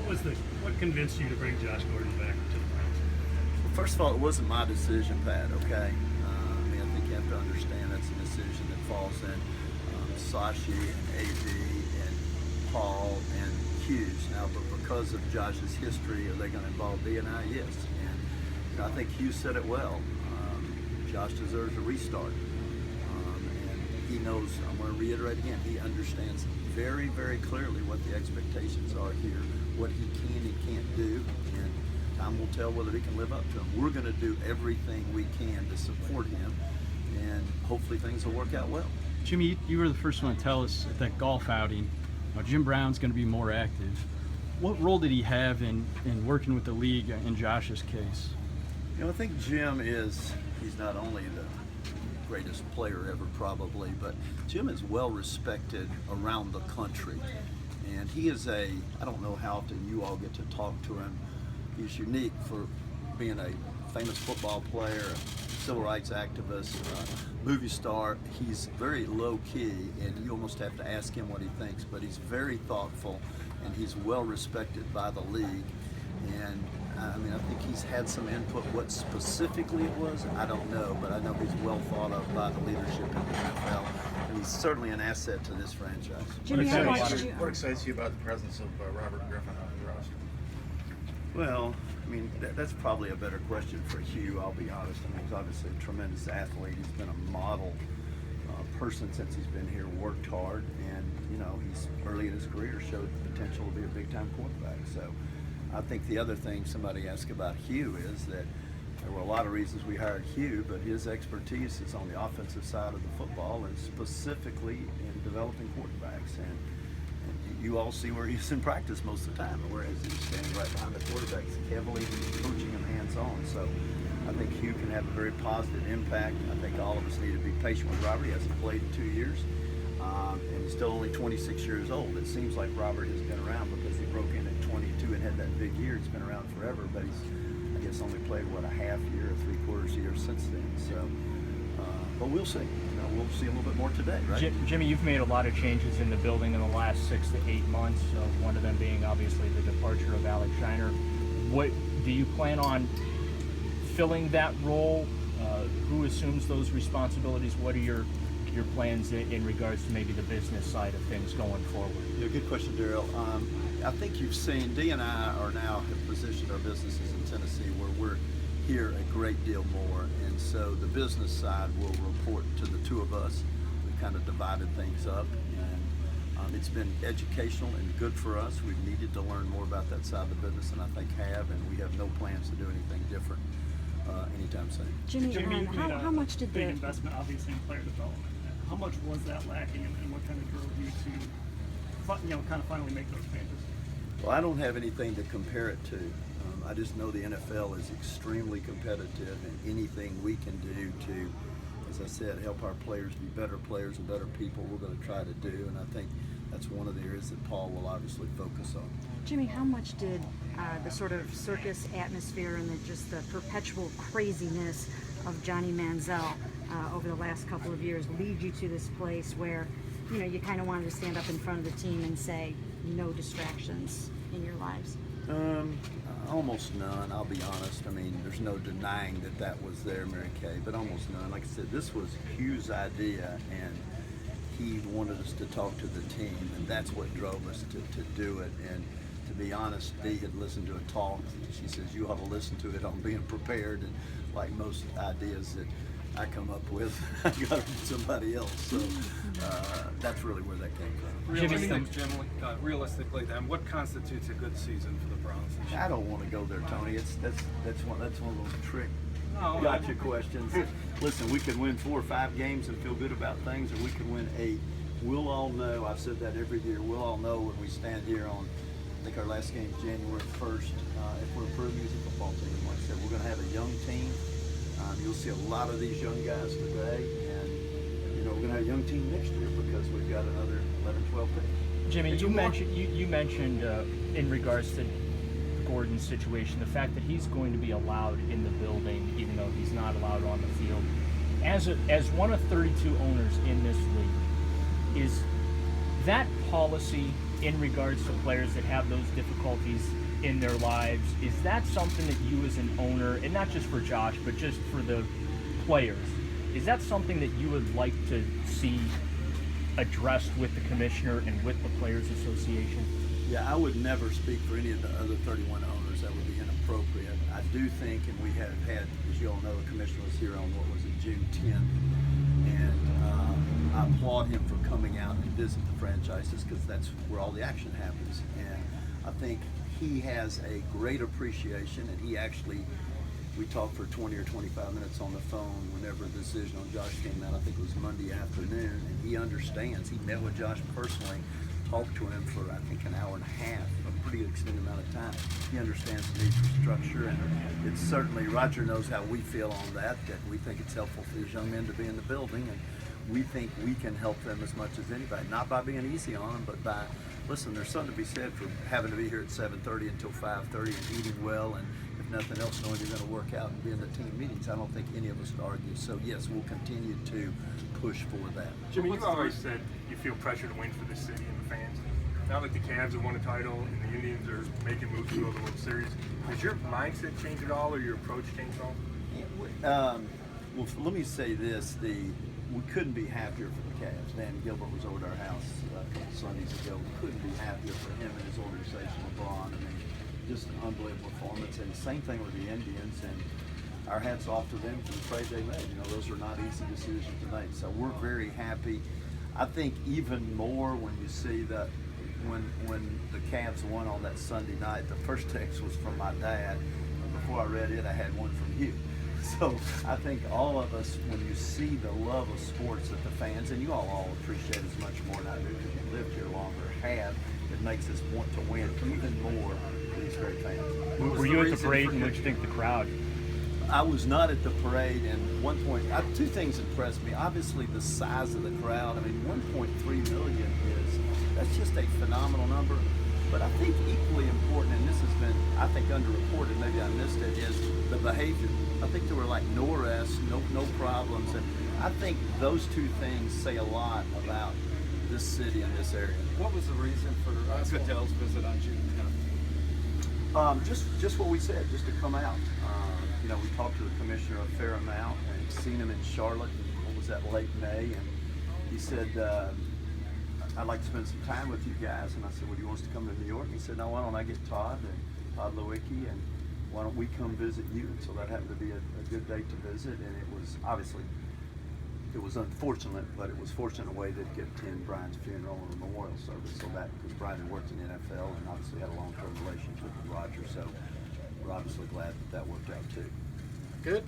What convinced you to bring Josh Gordon back to the Browns? Well, first of all, it wasn't my decision, Pat. Okay, I think you have to understand that's a decision that falls in Sashi and AB and Paul and Hughes. Now, but because of Josh's history, are they going to involve D&I? Yes. And I think Hughes said it well. Josh deserves a restart. And he knows, I'm going to reiterate again, he understands very, very clearly what the expectations are here, what he can and can't do, and time will tell whether he can live up to them. We're going to do everything we can to support him, and hopefully things will work out well. Jimmy, you were the first one to tell us at that golf outing, Jim Brown's going to be more active. What role did he have in working with the league in Josh's case? I think Jim he's not only the greatest player ever probably, but Jim is well respected around the country. And he is I don't know how often you all get to talk to him. He's unique for being a famous football player, a civil rights activist, movie star. He's very low key, and you almost have to ask him what he thinks, but he's very thoughtful, and he's well respected by the league. And I think he's had some input. What specifically it was, I don't know, but I know he's well thought of by the leadership in the NFL, and he's certainly an asset to this franchise. Jimmy, what excites you about the presence of Robert Griffin on the roster? Well, that's probably a better question for Hugh, I'll be honest. He's obviously a tremendous athlete. He's been a model person since he's been here, worked hard, and, he's early in his career showed the potential to be a big-time quarterback. So I think the other thing somebody asked about Hugh is that there were a lot of reasons we hired Hugh, but his expertise is on the offensive side of the football, and specifically in developing quarterbacks. And you all see where he's in practice most of the time, whereas he's standing right behind the quarterbacks heavily, coaching him hands-on. So I think Hugh can have a very positive impact. I think all of us need to be patient with Robert. He hasn't played in 2 years, and he's still only 26 years old. It seems like Robert has been around because he broke in at 22 and had that big year. He's been around forever, but he's, I guess, only played, a half year or 3/4 year since then. So, but we'll see. We'll see a little bit more today, right? Jimmy, you've made a lot of changes in the building in the last 6 to 8 months, one of them being obviously the departure of Alex Shiner. What do you plan on filling that role? Who assumes those responsibilities? What are your plans in regards to maybe the business side of things going forward? Yeah, good question, Darryl. I think you've seen, Dee and I have positioned our businesses in Tennessee where we're here a great deal more, and so the business side will report to the two of us. We've kind of divided things up, and it's been educational and good for us. We've needed to learn more about that side of the business, and I think have, and we have no plans to do anything different anytime soon. Jimmy, how much did big investment, obviously, in player development? How much was that lacking, and what kind of drove you to, kind of finally make those changes? Well, I don't have anything to compare it to. I just know the NFL is extremely competitive, and anything we can do to, as I said, help our players be better players and better people, we're going to try to do. And I think that's one of the areas that Paul will obviously focus on. Jimmy, how much did the sort of circus atmosphere and just the perpetual craziness of Johnny Manziel over the last couple of years lead you to this place where, you kind of wanted to stand up in front of the team and say, no distractions in your lives? Almost none, I'll be honest. There's no denying that was there, Mary Kay, but almost none. Like I said, this was Hugh's idea, and he wanted us to talk to the team, and that's what drove us to do it. And to be honest, Dee had listened to a talk. She says, you ought to listen to it on being prepared, and like most ideas that I come up with, I got it from somebody else. So that's really where that came from. Realistically, then, what constitutes a good season for the Browns? I don't want to go there, Tony. That's one of those trick gotcha questions. Listen, we could win 4 or 5 games and feel good about things, or we could win 8. We'll all know. I've said that every year. We'll all know when we stand here on, I think our last game is January 1st, if we're improving as a football team. Like I said, we're going to have a young team. You'll see a lot of these young guys today, and we're going to have a young team next year because we've got another 11, 12 picks. Jimmy, you mentioned in regards to Gordon's situation, the fact that he's going to be allowed in the building even though he's not allowed on the field. As one of 32 owners in this league, is that policy in regards to players that have those difficulties in their lives. Is that something that you as an owner, and not just for Josh, but just for the players, is that something that you would like to see addressed with the commissioner and with the Players Association? Yeah, I would never speak for any of the other 31 owners. That would be inappropriate. I do think, and we have had, as you all know, the commissioner was here on, what was it, June 10th, and I applaud him for coming out and visit the franchises, because that's where all the action happens. And I think he has a great appreciation, and he actually, we talked for 20 or 25 minutes on the phone whenever the decision on Josh came out. I think it was Monday afternoon, and he understands. He met with Josh personally, talked to him for I think an hour and a half, a pretty extended amount of time. He understands the need for structure, and it's certainly, Roger knows how we feel on that we think it's helpful for these young men to be in the building, and we think we can help them as much as anybody, not by being easy on them, but by, listen, there's something to be said for having to be here at 7:30 until 5:30 and eating well, and if nothing else, knowing you're going to work out and be in the team meetings. I don't think any of us would argue. So yes, we'll continue to push for that. Jimmy, you always said you feel pressure to win for the city and the fans. Now that the Cavs have won a title and the Indians are making moves to go to the World Series, has your mindset changed at all, or your approach changed at all? Well, let me say this: we couldn't be happier for the Cavs. Dan Gilbert was over at our house a couple Sundays ago. We couldn't be happier for him and his organization, LeBron. I mean, just an unbelievable performance. And same thing with the Indians. And our hats off to them for the trade they made. You know, those are not easy decisions to make. So we're very happy. I think even more when you see that when the Cavs won on that Sunday night, the first text was from my dad. Before I read it, I had one from you. So I think all of us, when you see the love of sports that the fans, and you all appreciate as much more than I do because you lived here longer, have, it makes us want to win even more for these great fans. Were you at the parade, and what did you think of the crowd? I was not at the parade, and one point, two things impressed me. Obviously, the size of the crowd. I mean, 1.3 million that's just a phenomenal number. But I think equally important, and this has been, I think, underreported, maybe I missed it, is the behavior. I think there were like no arrests, no problems, and I think those two things say a lot about this city and this area. What was the reason for Goodell's visit on June 10th? Just what we said, just to come out. You know, we talked to the commissioner a fair amount, and seen him in Charlotte. What was that, late May? And he said, "I'd like to spend some time with you guys." And I said, "Well, do you want us to come to New York?" And he said, "No, why don't I get Todd Lewicki, and why don't we come visit you?" And so that happened to be a good date to visit, and it was obviously, it was unfortunate, but it was fortunate in a way that it could attend Brian's funeral and memorial service. So that, because Brian had worked in the NFL and obviously had a long-term relationship with Roger, so we're obviously glad that worked out too. Good.